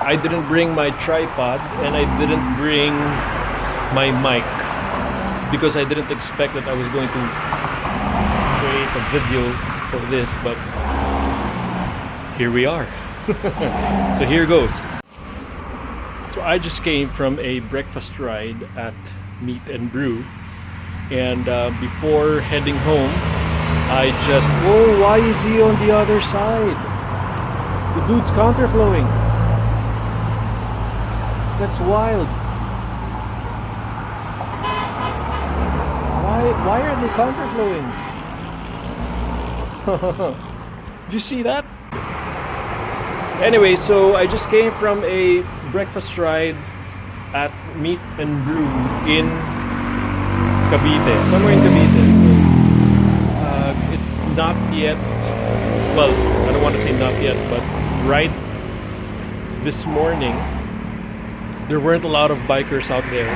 I didn't bring my tripod and I didn't bring my mic because I didn't expect that I was going to create a video for this, but here we are. So here goes. So I just came from a breakfast ride at Meet and Brew, and before heading home I just, whoa, why is he on the other side? The dude's counterflowing. That's wild. Why are they counterflowing? Did you see that? Anyway, so I just came from a breakfast ride at Meet and Brew in Cavite, somewhere in Cavite. It's not yet, well, I don't want to say not yet, but right this morning there weren't a lot of bikers out there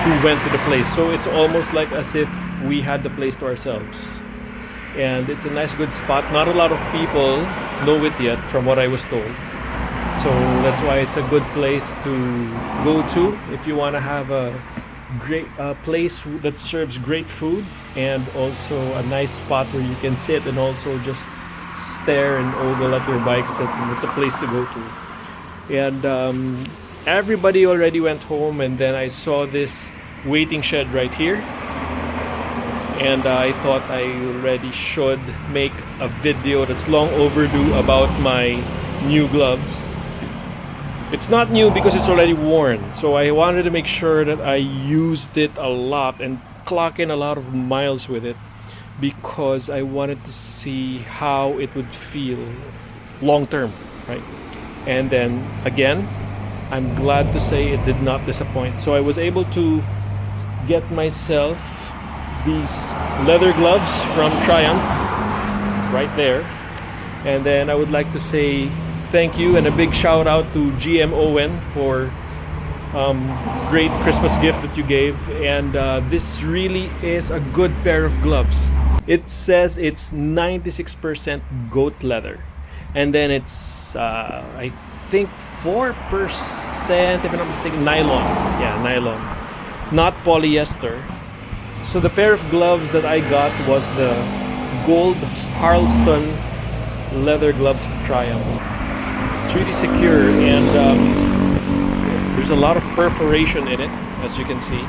who went to the place, so it's almost like as if we had the place to ourselves. And it's a nice, good spot. Not a lot of people know it yet, from what I was told, so that's why it's a good place to go to if you want to have a great place that serves great food, and also a nice spot where you can sit and also just stare and ogle at your bikes. That's a place to go to. And everybody already went home, and then I saw this waiting shed right here, and I thought I already should make a video that's long overdue about my new gloves. It's not new because it's already worn, so I wanted to make sure that I used it a lot and clock in a lot of miles with it, because I wanted to see how it would feel long term, right? And then again, I'm glad to say it did not disappoint. So I was able to get myself these leather gloves from Triumph right there. And then I would like to say thank you and a big shout out to GM Owen for great Christmas gift that you gave. And this really is a good pair of gloves. It says it's 96% goat leather, and then it's I think 4%, if I'm not mistaken, nylon. Yeah, nylon, not polyester. So the pair of gloves that I got was the gold Harleston leather gloves of Triumph. It's really secure, and there's a lot of perforation in it, as you can see.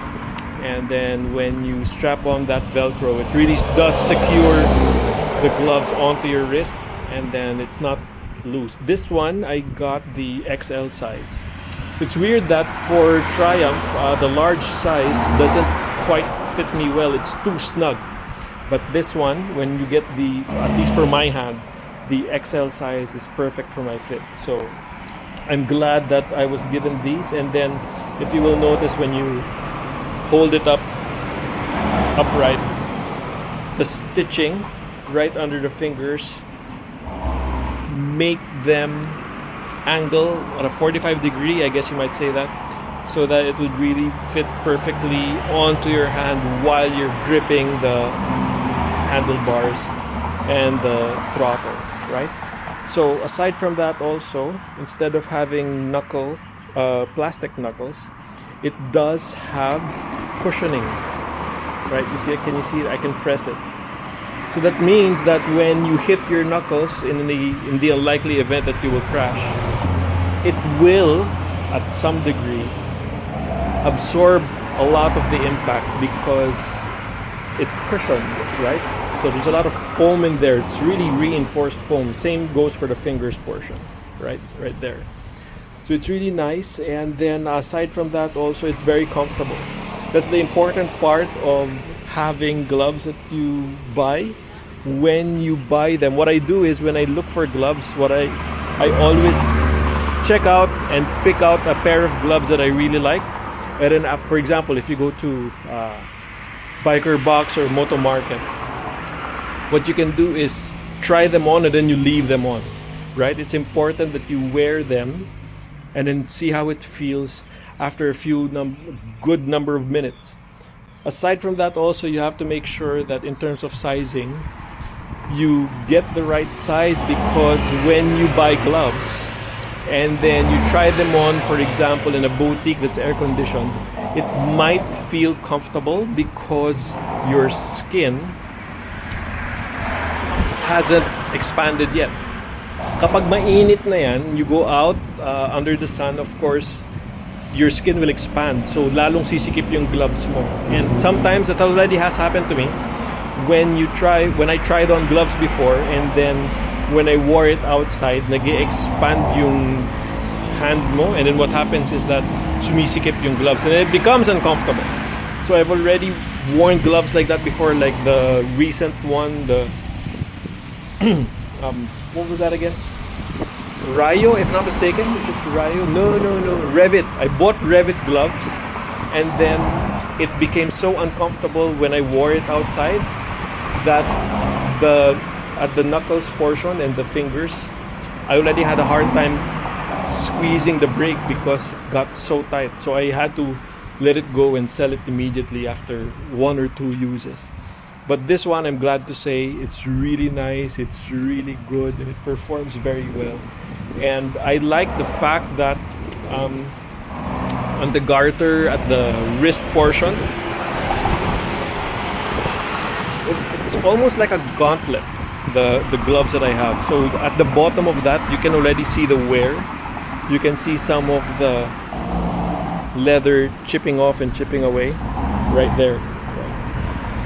And then when you strap on that Velcro, it really does secure the gloves onto your wrist, and then it's not loose. This one I got the XL size. It's weird that for Triumph the large size doesn't quite fit me well. It's too snug. But this one, when you get the, at least for my hand, the XL size is perfect for my fit. So I'm glad that I was given these. And then if you will notice, when you hold it up upright, the stitching right under the fingers make them angle at a 45 degree, I guess you might say that, so that it would really fit perfectly onto your hand while you're gripping the handlebars and the throttle, right? So aside from that, also, instead of having plastic knuckles, it does have cushioning, right? You see, can you see it? I can press it. So that means that when you hit your knuckles in the unlikely event that you will crash, it will, at some degree, absorb a lot of the impact because it's cushioned, right? So there's a lot of foam in there. It's really reinforced foam. Same goes for the fingers portion, right there. So it's really nice. And then aside from that, also, it's very comfortable. That's the important part of having gloves that you buy. When you buy them, what I do is, when I look for gloves, I always check out and pick out a pair of gloves that I really like. And then, for example, if you go to Biker Box or Moto Market, what you can do is try them on and then you leave them on, right? It's important that you wear them and then see how it feels after a few good number of minutes. Aside from that, also, you have to make sure that in terms of sizing, you get the right size, because when you buy gloves, and then you try them on, for example, in a boutique that's air conditioned, it might feel comfortable because your skin hasn't expanded yet. Kapag mainit na yan, you go out under the sun, of course, your skin will expand. So lalong sisikip yung gloves mo. And sometimes that already has happened to me when I tried on gloves before, and then when I wore it outside, nag-expand yung hand mo, and then what happens is that sumisikip yung gloves and it becomes uncomfortable. So I've already worn gloves like that before, like the recent one, the what was that again? Rayo, if not mistaken. Is it Rayo? No. Revit. I bought Revit gloves, and then it became so uncomfortable when I wore it outside that at the knuckles portion and the fingers, I already had a hard time squeezing the brake because it got so tight. So I had to let it go and sell it immediately after 1 or 2 uses. But this one, I'm glad to say, it's really nice, it's really good, and it performs very well. And I like the fact that on the garter at the wrist portion, it's almost like a gauntlet, the gloves that I have. So at the bottom of that, you can already see the wear. You can see some of the leather chipping off and chipping away right there.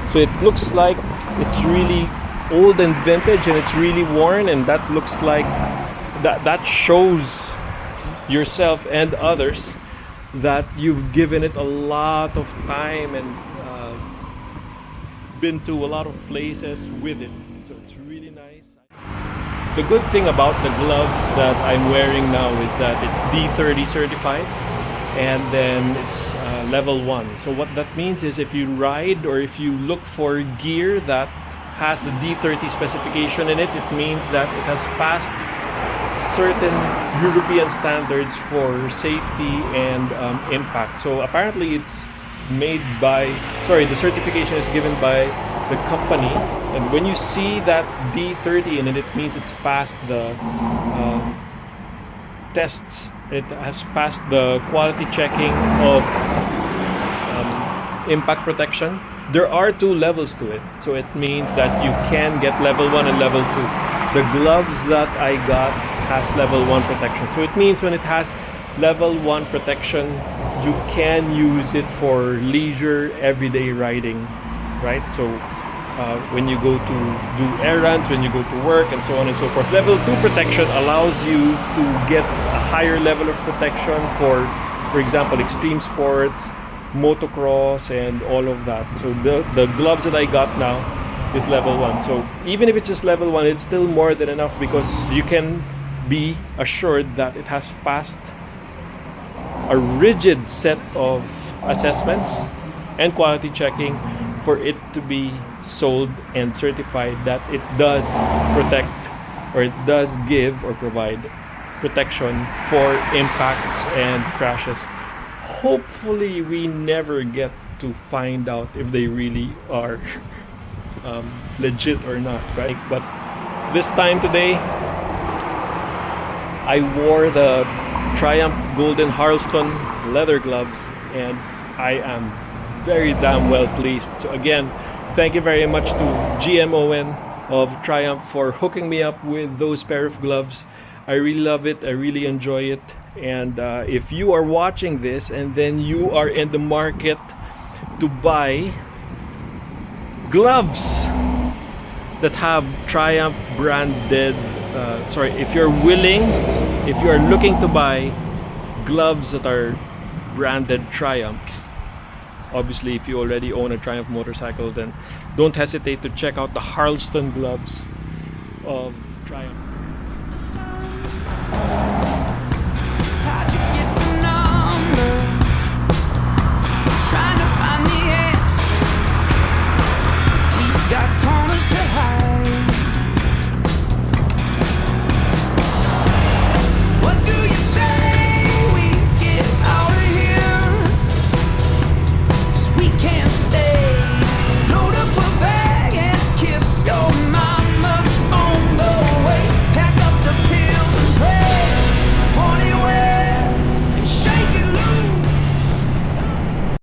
So it looks like it's really old and vintage, and it's really worn, and that looks like that shows yourself and others that you've given it a lot of time and been to a lot of places with it. So it's really nice. The good thing about the gloves that I'm wearing now is that it's D30 certified, and then it's level 1. So what that means is if you ride or if you look for gear that has the D30 specification in it, it means that it has passed certain European standards for safety and impact. So apparently it's made by, the certification is given by the company, and when you see that D30 in it, it means it's passed the tests. It has passed the quality checking of impact protection. There are 2 levels to it, so it means that you can get level 1 and level 2. The gloves that I got has level 1 protection, so it means when it has level 1 protection, you can use it for leisure everyday riding, right? So when you go to do errands, when you go to work, and so on and so forth. Level 2 protection allows you to get a higher level of protection for example, extreme sports, motocross, and all of that. So the gloves that I got now is level 1. So even if it's just level 1, it's still more than enough because you can be assured that it has passed a rigid set of assessments and quality checking for it to be sold and certified that it does protect, or it does give or provide protection for impacts and crashes. Hopefully we never get to find out if they really are legit or not, right? But this time today I wore the Triumph Golden Harleston leather gloves, and I am very damn well pleased. So again, thank you very much to GM Owen of Triumph for hooking me up with those pair of gloves. I really love it, I really enjoy it. And if you are watching this and then you are in the market to buy gloves that have Triumph branded, if you're looking to buy gloves that are branded Triumph, obviously if you already own a Triumph motorcycle, then don't hesitate to check out the Harleston gloves of Triumph.